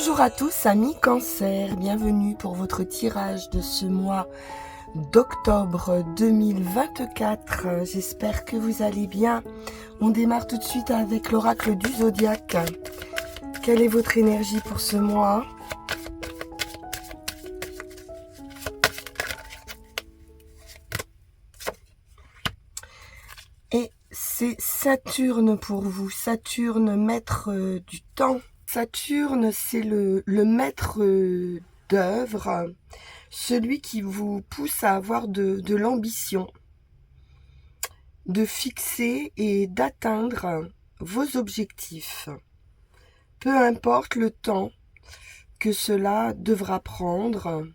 Bonjour à tous amis Cancer, bienvenue pour votre tirage de ce mois d'octobre 2024. J'espère que vous allez bien. On démarre tout de suite avec l'oracle du zodiaque. Quelle est votre énergie pour ce mois ? Et c'est Saturne pour vous. Saturne, maître du temps. Saturne, c'est le maître d'œuvre, celui qui vous pousse à avoir de l'ambition, de fixer et d'atteindre vos objectifs. Peu importe le temps que cela devra prendre,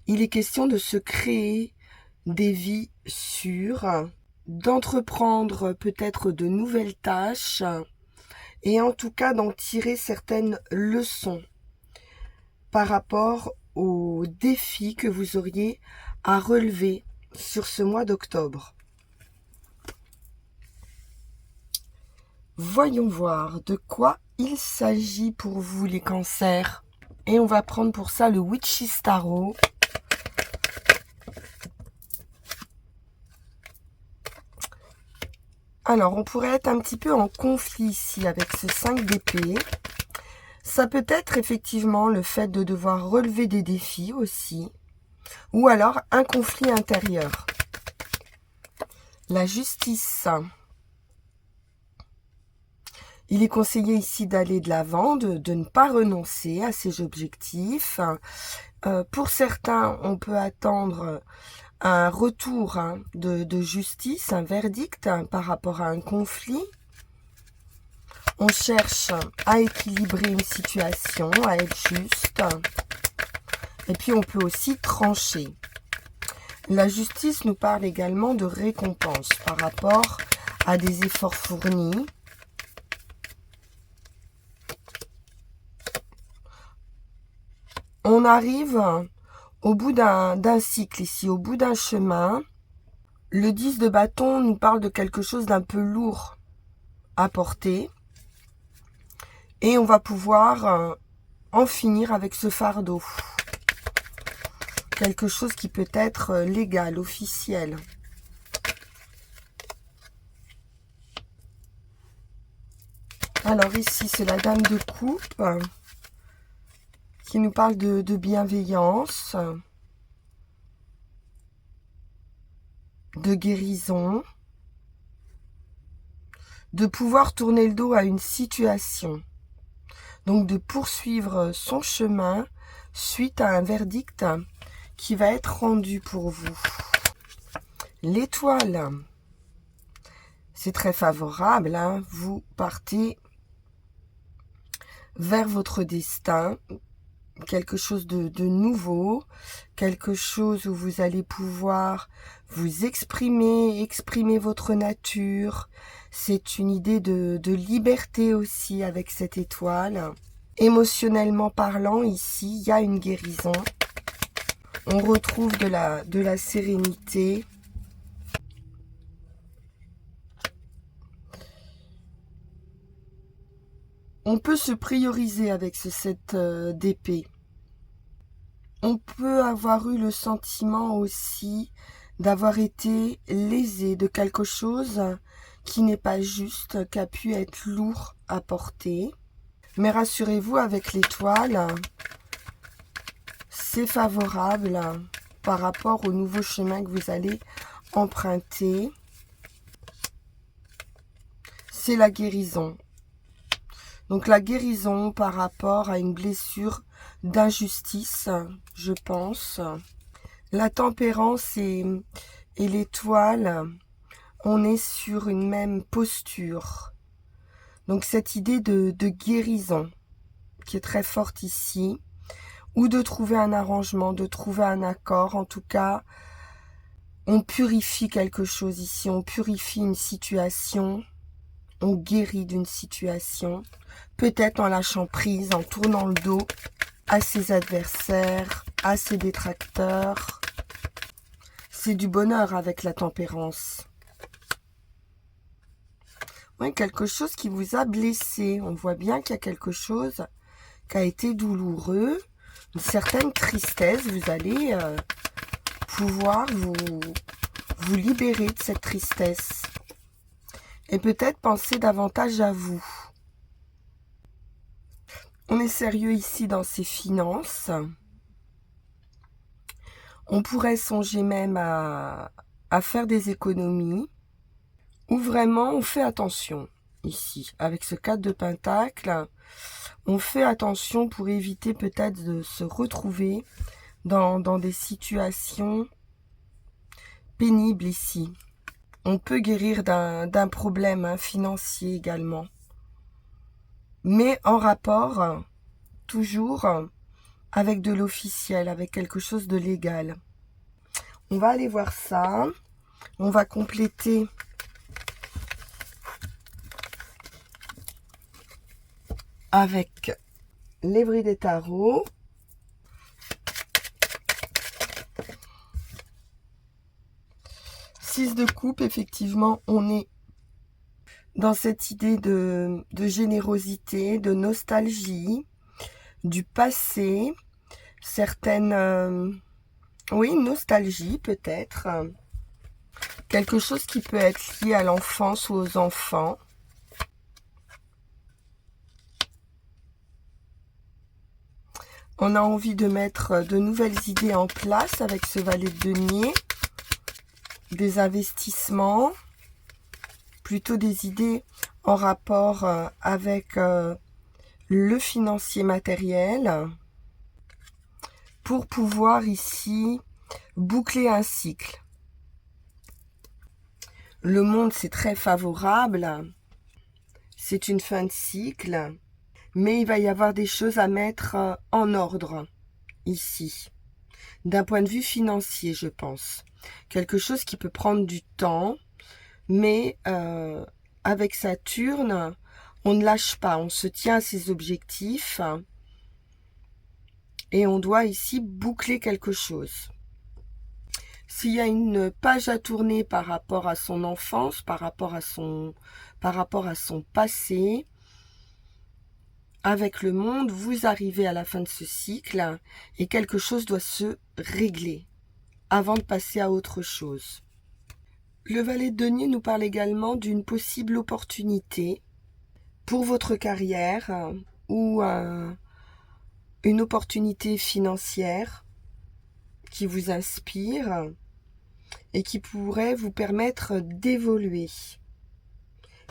il est question de se créer des vies sûres, d'entreprendre peut-être de nouvelles tâches, et en tout cas d'en tirer certaines leçons par rapport aux défis que vous auriez à relever sur ce mois d'octobre. Voyons voir de quoi il s'agit pour vous les cancers. Et on va prendre pour ça le Witch's Tarot. Alors, on pourrait être un petit peu en conflit ici avec ce 5 d'épée. Ça peut être effectivement le fait de devoir relever des défis aussi. Ou alors un conflit intérieur. La justice. Il est conseillé ici d'aller de l'avant, de ne pas renoncer à ses objectifs. Pour certains, on peut attendre un retour de justice, un verdict par rapport à un conflit. On cherche à équilibrer une situation, à être juste. Et puis on peut aussi trancher. La justice nous parle également de récompense par rapport à des efforts fournis. On arrive au bout d'un cycle ici, au bout d'un chemin. Le 10 de bâton nous parle de quelque chose d'un peu lourd à porter. Et on va pouvoir en finir avec ce fardeau. Quelque chose qui peut être légal, officiel. Alors ici, c'est la dame de coupe qui nous parle de bienveillance, de guérison, de pouvoir tourner le dos à une situation. Donc de poursuivre son chemin suite à un verdict qui va être rendu pour vous. L'étoile, c'est très favorable, vous partez vers votre destin, quelque chose de nouveau, quelque chose où vous allez pouvoir vous exprimer votre nature. C'est une idée de liberté aussi avec cette étoile. Émotionnellement parlant, ici, il y a une guérison. On retrouve de la sérénité. On peut se prioriser avec ce 7 d'épée. On peut avoir eu le sentiment aussi d'avoir été lésé de quelque chose qui n'est pas juste, qui a pu être lourd à porter. Mais rassurez-vous, avec l'étoile, c'est favorable par rapport au nouveau chemin que vous allez emprunter. C'est la guérison. Donc la guérison par rapport à une blessure d'injustice, je pense. La tempérance et l'étoile, on est sur une même posture. Donc cette idée de guérison qui est très forte ici, ou de trouver un arrangement, de trouver un accord. En tout cas, on purifie quelque chose ici, on purifie une situation, on guérit d'une situation, peut-être en lâchant prise, en tournant le dos à ses adversaires, à ses détracteurs. C'est du bonheur avec la tempérance. Ouais, quelque chose qui vous a blessé. On voit bien qu'il y a quelque chose qui a été douloureux, une certaine tristesse. Vous allez pouvoir vous libérer de cette tristesse. Et peut-être penser davantage à vous. On est sérieux ici dans ses finances. On pourrait songer même à faire des économies. Ou vraiment on fait attention ici. Avec ce 4 de Pentacle, on fait attention pour éviter peut-être de se retrouver dans des situations pénibles ici. On peut guérir d'un problème financier également. Mais en rapport, toujours, avec de l'officiel, avec quelque chose de légal. On va aller voir ça. On va compléter avec l'Évry des tarots. Six de coupe, effectivement, on est dans cette idée de générosité, de nostalgie, du passé, certaines, oui, nostalgie peut-être, quelque chose qui peut être lié à l'enfance ou aux enfants. On a envie de mettre de nouvelles idées en place avec ce valet de denier, des investissements, plutôt des idées en rapport avec le financier matériel, pour pouvoir ici boucler un cycle. Le monde, c'est très favorable, c'est une fin de cycle, mais il va y avoir des choses à mettre en ordre ici, d'un point de vue financier, je pense. Quelque chose qui peut prendre du temps, mais avec Saturne, on ne lâche pas, on se tient à ses objectifs et on doit ici boucler quelque chose. S'il y a une page à tourner par rapport à son enfance, par rapport à son passé, avec le monde, vous arrivez à la fin de ce cycle et quelque chose doit se régler avant de passer à autre chose. Le valet de denier nous parle également d'une possible opportunité pour votre carrière ou une opportunité financière qui vous inspire et qui pourrait vous permettre d'évoluer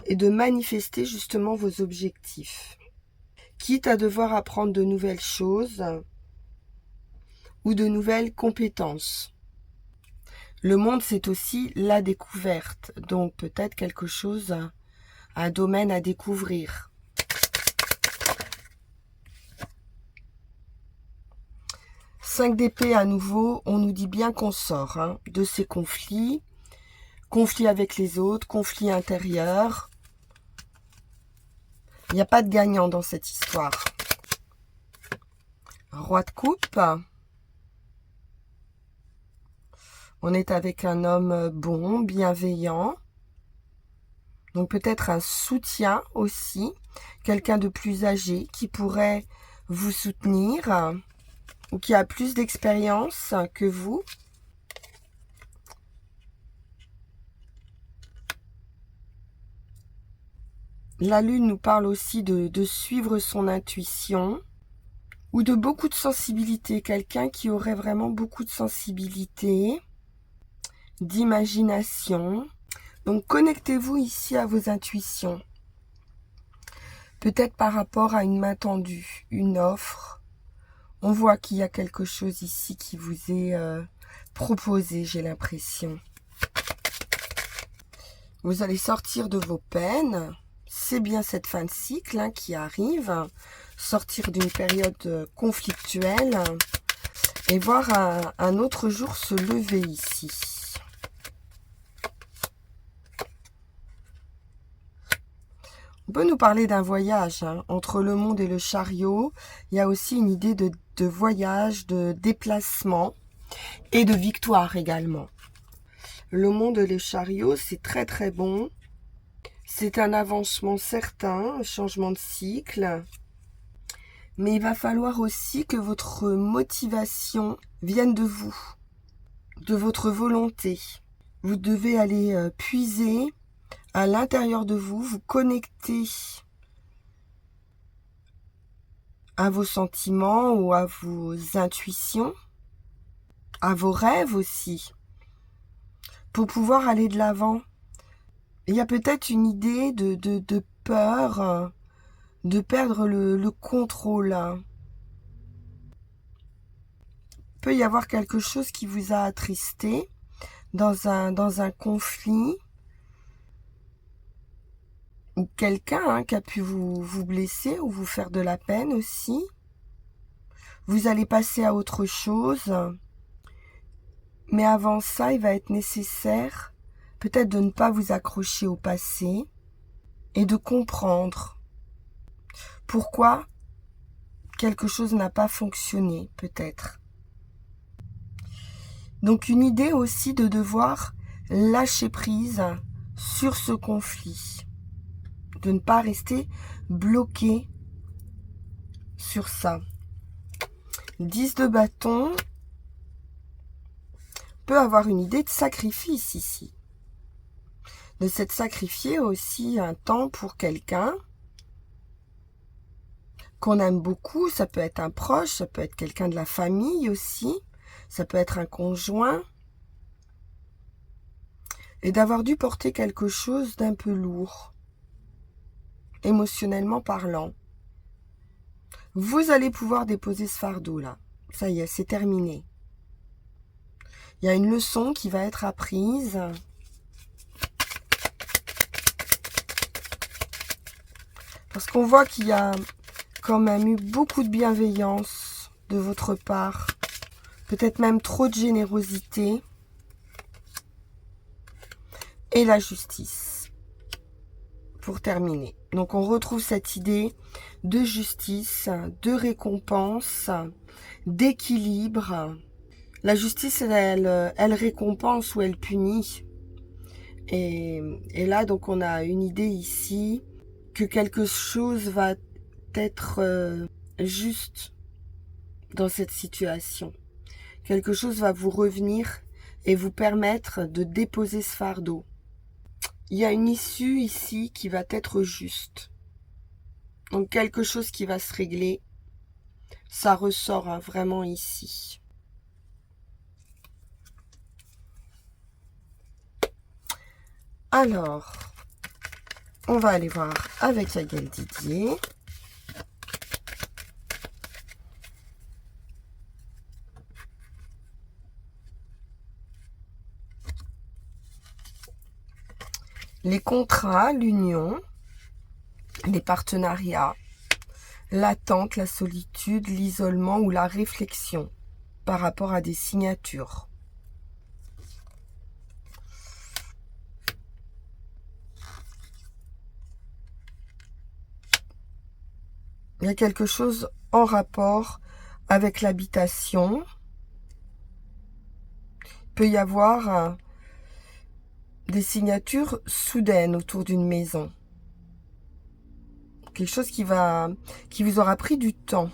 et de manifester justement vos objectifs. Quitte à devoir apprendre de nouvelles choses ou de nouvelles compétences. Le monde, c'est aussi la découverte, donc peut-être quelque chose, un domaine à découvrir. Cinq d'épée à nouveau, on nous dit bien qu'on sort de ces conflits, conflits avec les autres, conflits intérieurs. Il n'y a pas de gagnant dans cette histoire. Roi de coupe. On est avec un homme bon, bienveillant. Donc peut-être un soutien aussi. Quelqu'un de plus âgé qui pourrait vous soutenir ou qui a plus d'expérience que vous. La lune nous parle aussi de suivre son intuition ou de beaucoup de sensibilité. Quelqu'un qui aurait vraiment beaucoup de sensibilité, d'imagination. Donc connectez-vous ici à vos intuitions. Peut-être par rapport à une main tendue, une offre. On voit qu'il y a quelque chose ici qui vous est proposé, j'ai l'impression. Vous allez sortir de vos peines. C'est bien cette fin de cycle qui arrive. Sortir d'une période conflictuelle et voir un autre jour se lever ici. On peut nous parler d'un voyage entre le monde et le chariot. Il y a aussi une idée de voyage, de déplacement et de victoire également. Le monde et le chariot, c'est très très bon. C'est un avancement certain, un changement de cycle. Mais il va falloir aussi que votre motivation vienne de vous, de votre volonté. Vous devez aller puiser à l'intérieur de vous, vous connecter à vos sentiments ou à vos intuitions, à vos rêves aussi, pour pouvoir aller de l'avant. Il y a peut-être une idée de peur, de perdre le contrôle. Il peut y avoir quelque chose qui vous a attristé dans un conflit, ou quelqu'un qui a pu vous blesser ou vous faire de la peine aussi. Vous allez passer à autre chose. Mais avant ça, il va être nécessaire peut-être de ne pas vous accrocher au passé et de comprendre pourquoi quelque chose n'a pas fonctionné, peut-être. Donc une idée aussi de devoir lâcher prise sur ce conflit, de ne pas rester bloqué sur ça. 10 de bâton peut avoir une idée de sacrifice ici. De s'être sacrifié aussi un temps pour quelqu'un qu'on aime beaucoup. Ça peut être un proche, ça peut être quelqu'un de la famille aussi, ça peut être un conjoint. Et d'avoir dû porter quelque chose d'un peu lourd, émotionnellement parlant. Vous allez pouvoir déposer ce fardeau-là. Ça y est, c'est terminé. Il y a une leçon qui va être apprise. Parce qu'on voit qu'il y a quand même eu beaucoup de bienveillance de votre part. Peut-être même trop de générosité. Et la justice. Pour terminer. Donc on retrouve cette idée de justice, de récompense, d'équilibre. La justice, elle récompense ou elle punit. Et là, donc, on a une idée ici que quelque chose va être juste dans cette situation. Quelque chose va vous revenir et vous permettre de déposer ce fardeau. Il y a une issue ici qui va être juste. Donc, quelque chose qui va se régler. Ça ressort vraiment ici. Alors, on va aller voir avec Yael Didier. Les contrats, l'union, les partenariats, l'attente, la solitude, l'isolement ou la réflexion par rapport à des signatures. Il y a quelque chose en rapport avec l'habitation. Il peut y avoir des signatures soudaines autour d'une maison. Quelque chose qui vous aura pris du temps.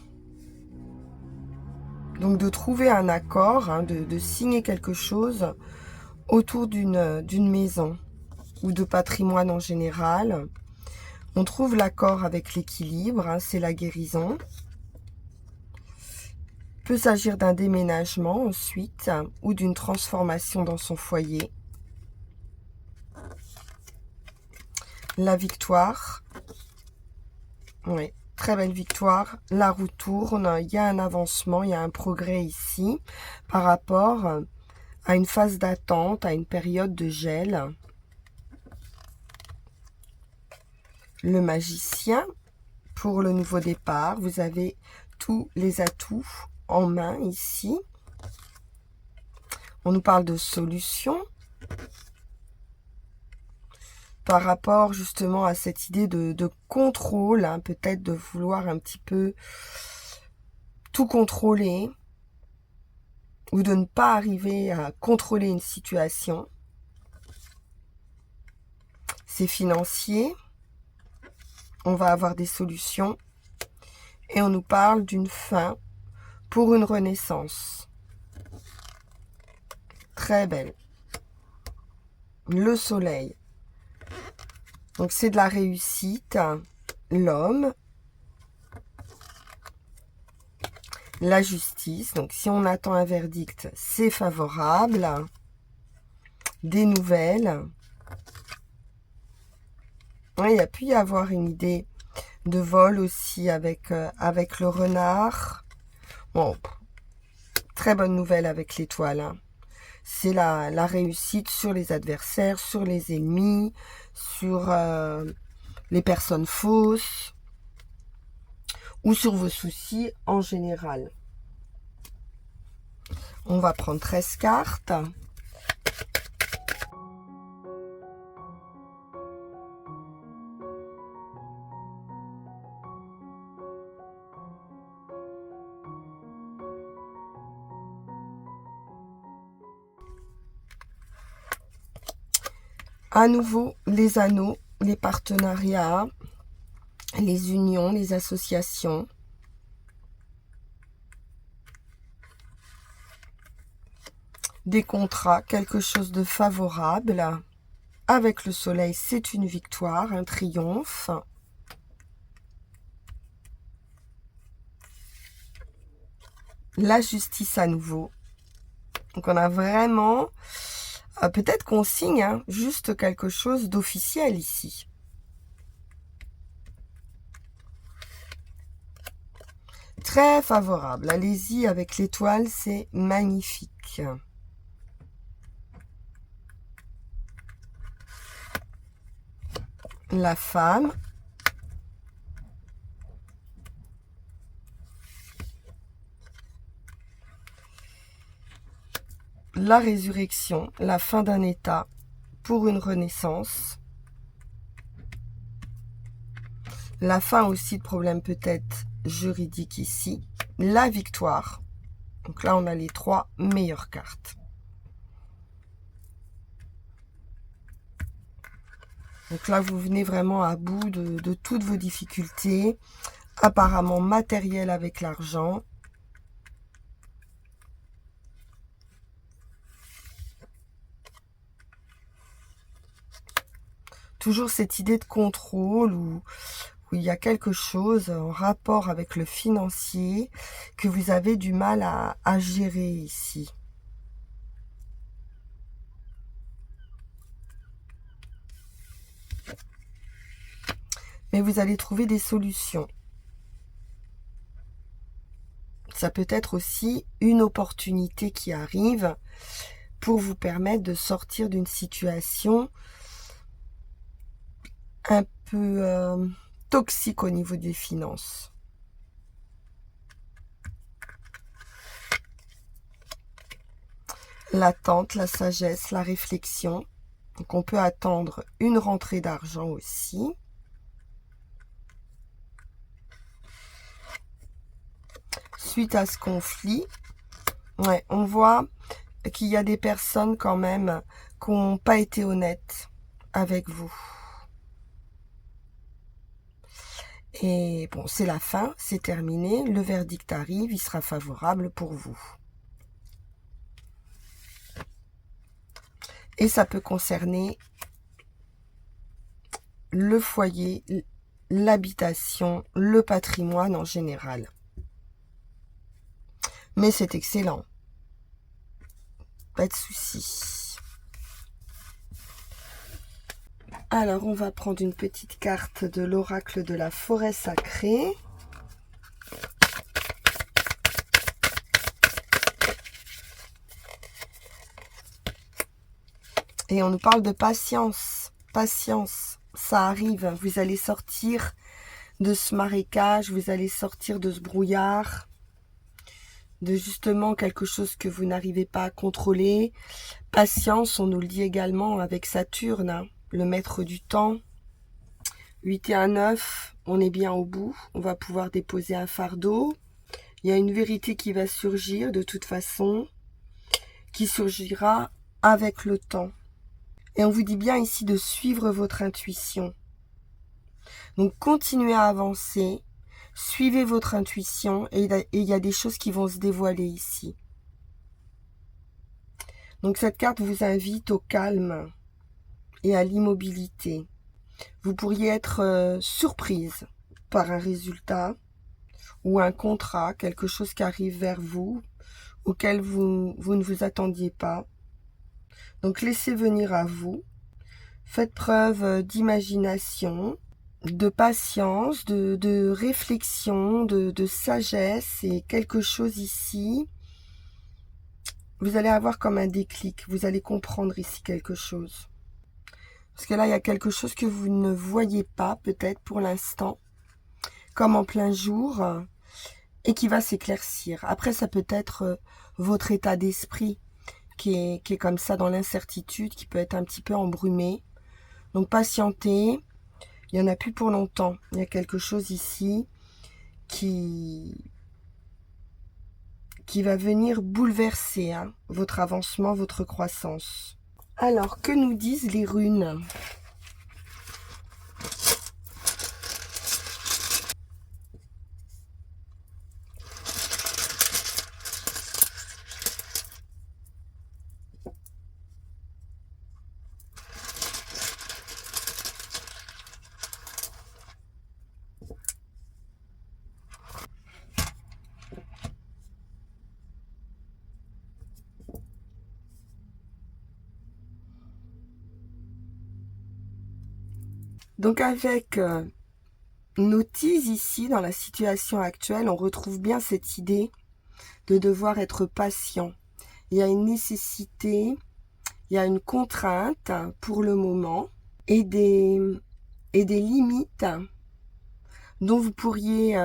Donc de trouver un accord, de signer quelque chose autour d'une maison ou de patrimoine en général. On trouve l'accord avec l'équilibre, c'est la guérison. Il peut s'agir d'un déménagement ensuite ou d'une transformation dans son foyer. La victoire. Oui, très belle victoire. La roue tourne, il y a un avancement, il y a un progrès ici par rapport à une phase d'attente, à une période de gel. Le magicien, pour le nouveau départ, vous avez tous les atouts en main ici. On nous parle de solution par rapport justement à cette idée de contrôle, peut-être de vouloir un petit peu tout contrôler ou de ne pas arriver à contrôler une situation. C'est financier. On va avoir des solutions. Et on nous parle d'une fin pour une renaissance. Très belle. Le soleil. Donc c'est de la réussite. L'homme. La justice. Donc si on attend un verdict, c'est favorable. Des nouvelles. Il y a pu y avoir une idée de vol aussi avec le renard. Bon, très bonne nouvelle avec l'étoile. Hein. C'est la réussite sur les adversaires, sur les ennemis, sur les personnes fausses ou sur vos soucis en général. On va prendre 13 cartes. À nouveau, les anneaux, les partenariats, les unions, les associations. Des contrats, quelque chose de favorable. Avec le soleil, c'est une victoire, un triomphe. La justice à nouveau. Donc on a vraiment... peut-être qu'on signe hein, juste quelque chose d'officiel ici. Très favorable. Allez-y avec l'étoile, c'est magnifique. La femme. La résurrection, la fin d'un état pour une renaissance. La fin aussi de problèmes peut-être juridiques ici. La victoire. Donc là, on a les 3 meilleures cartes. Donc là, vous venez vraiment à bout de toutes vos difficultés, apparemment matérielles avec l'argent. Toujours cette idée de contrôle où il y a quelque chose en rapport avec le financier que vous avez du mal à gérer ici. Mais vous allez trouver des solutions. Ça peut être aussi une opportunité qui arrive pour vous permettre de sortir d'une situation un peu toxique au niveau des finances. L'attente, la sagesse, la réflexion. Donc on peut attendre une rentrée d'argent aussi. Suite à ce conflit, ouais, on voit qu'il y a des personnes quand même qui n'ont pas été honnêtes avec vous. Et bon, c'est la fin, c'est terminé, le verdict arrive, il sera favorable pour vous. Et ça peut concerner le foyer, l'habitation, le patrimoine en général. Mais c'est excellent. Pas de souci. Alors, on va prendre une petite carte de l'oracle de la forêt sacrée. Et on nous parle de patience. Patience, ça arrive. Vous allez sortir de ce marécage, vous allez sortir de ce brouillard, de justement quelque chose que vous n'arrivez pas à contrôler. Patience, on nous le dit également avec Saturne, hein, le maître du temps. 8 et 1, 9, on est bien au bout. On va pouvoir déposer un fardeau. Il y a une vérité qui va surgir de toute façon, qui surgira avec le temps. Et on vous dit bien ici de suivre votre intuition. Donc continuez à avancer, Suivez votre intuition et il y a des choses qui vont se dévoiler ici. Donc cette carte vous invite au calme et à l'immobilité. Vous pourriez être surprise par un résultat ou un contrat, quelque chose qui arrive vers vous, auquel vous ne vous attendiez pas. Donc laissez venir à vous. Faites preuve d'imagination, de patience, de réflexion, de sagesse et quelque chose ici. Vous allez avoir comme un déclic, vous allez comprendre ici quelque chose. Parce que là, il y a quelque chose que vous ne voyez pas peut-être pour l'instant, comme en plein jour, et qui va s'éclaircir. Après, ça peut être votre état d'esprit qui est comme ça dans l'incertitude, qui peut être un petit peu embrumé. Donc patientez, il n'y en a plus pour longtemps. Il y a quelque chose ici qui va venir bouleverser votre avancement, votre croissance. Alors, que nous disent les runes ? Donc avec notice ici, dans la situation actuelle, on retrouve bien cette idée de devoir être patient. Il y a une nécessité, il y a une contrainte pour le moment et des limites dont vous pourriez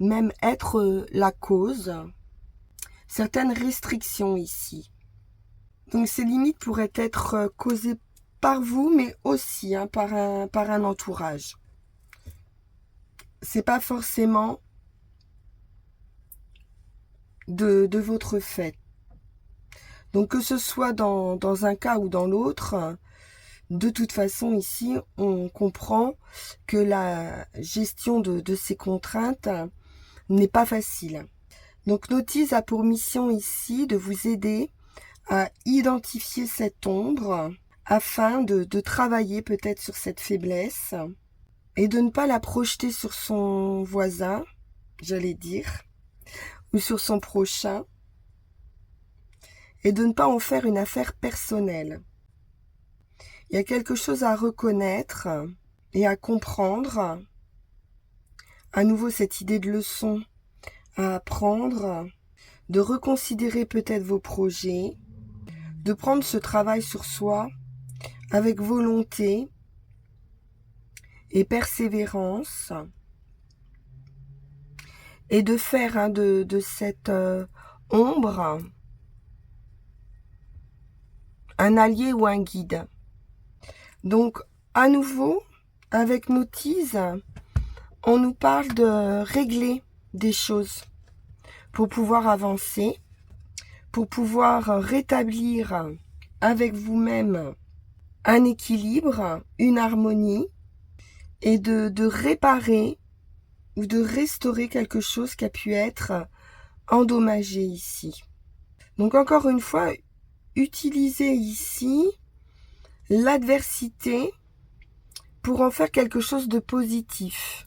même être la cause. Certaines restrictions ici. Donc ces limites pourraient être causées par vous, mais aussi par un entourage. C'est pas forcément de votre fait. Donc que ce soit dans un cas ou dans l'autre, de toute façon ici, on comprend que la gestion de ces contraintes n'est pas facile. Donc Notice a pour mission ici de vous aider à identifier cette ombre afin de travailler peut-être sur cette faiblesse et de ne pas la projeter sur son voisin, j'allais dire, ou sur son prochain, et de ne pas en faire une affaire personnelle. Il y a quelque chose à reconnaître et à comprendre. À nouveau, cette idée de leçon à apprendre, de reconsidérer peut-être vos projets, de prendre ce travail sur soi avec volonté et persévérance, et de faire de cette ombre un allié ou un guide. Donc, à nouveau, avec Notice, on nous parle de régler des choses pour pouvoir avancer, pour pouvoir rétablir avec vous-même un équilibre, une harmonie, et de réparer ou de restaurer quelque chose qui a pu être endommagé ici. Donc encore une fois, utilisez ici l'adversité pour en faire quelque chose de positif.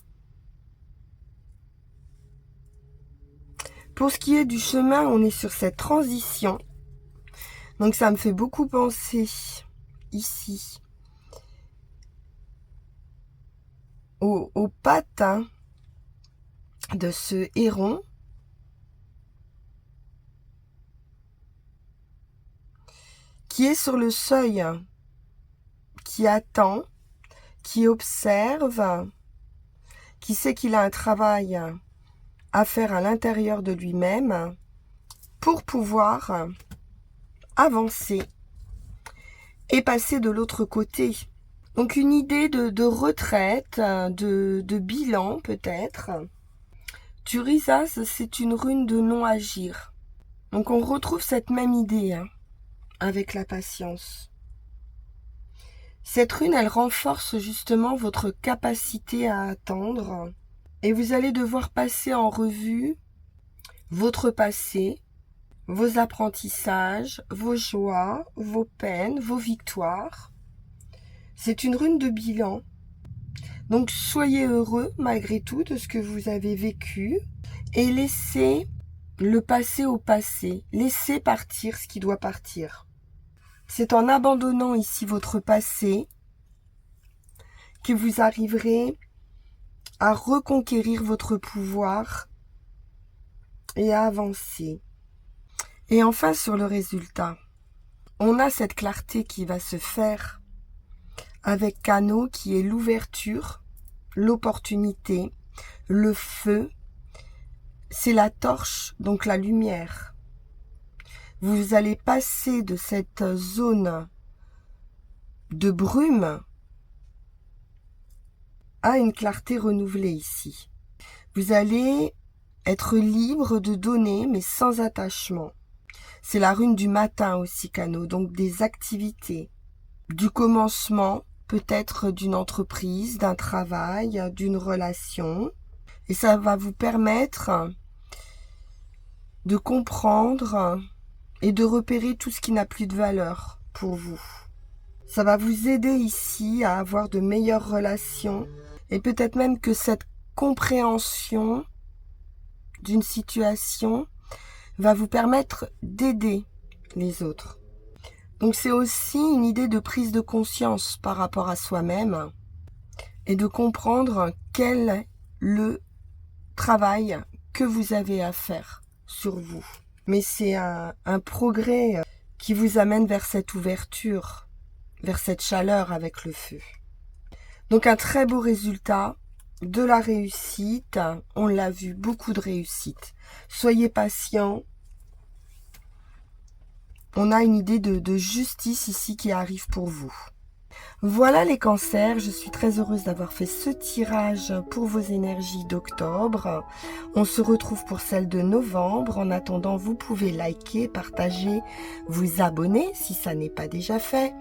Pour ce qui est du chemin, on est sur cette transition. Donc ça me fait beaucoup penser ici aux pattes de ce héron qui est sur le seuil, qui attend, qui observe, qui sait qu'il a un travail à faire à l'intérieur de lui-même pour pouvoir avancer et passer de l'autre côté. Donc une idée de retraite, de bilan peut-être. Turisas, c'est une rune de non-agir. Donc on retrouve cette même idée avec la patience. Cette rune, elle renforce justement votre capacité à attendre Et vous allez devoir passer en revue votre passé, vos apprentissages, vos joies, vos peines, vos victoires. C'est une rune de bilan. Donc soyez heureux malgré tout de ce que vous avez vécu et laissez le passé au passé. Laissez partir ce qui doit partir. C'est en abandonnant ici votre passé que vous arriverez à reconquérir votre pouvoir et à avancer. Et enfin, sur le résultat, on a cette clarté qui va se faire avec Canot qui est l'ouverture, l'opportunité, le feu, c'est la torche, donc la lumière. Vous allez passer de cette zone de brume à une clarté renouvelée ici. Vous allez être libre de donner, mais sans attachement. C'est la rune du matin aussi, Canot, donc des activités, du commencement, peut-être d'une entreprise, d'un travail, d'une relation. Et ça va vous permettre de comprendre et de repérer tout ce qui n'a plus de valeur pour vous. Ça va vous aider ici à avoir de meilleures relations et peut-être même que cette compréhension d'une situation va vous permettre d'aider les autres. Donc c'est aussi une idée de prise de conscience par rapport à soi-même et de comprendre quel est le travail que vous avez à faire sur vous. Mais c'est un progrès qui vous amène vers cette ouverture, vers cette chaleur avec le feu. Donc un très beau résultat, de la réussite, on l'a vu, beaucoup de réussite. Soyez patients. On a une idée de justice ici qui arrive pour vous. Voilà les cancers, je suis très heureuse d'avoir fait ce tirage pour vos énergies d'octobre. On se retrouve pour celle de novembre. En attendant, vous pouvez liker, partager, vous abonner si ça n'est pas déjà fait.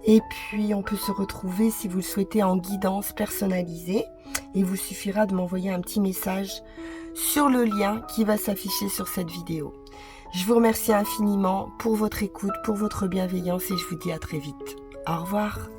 Et puis, on peut se retrouver si vous le souhaitez en guidance personnalisée. Il vous suffira de m'envoyer un petit message sur le lien qui va s'afficher sur cette vidéo. Je vous remercie infiniment pour votre écoute, pour votre bienveillance et je vous dis à très vite. Au revoir.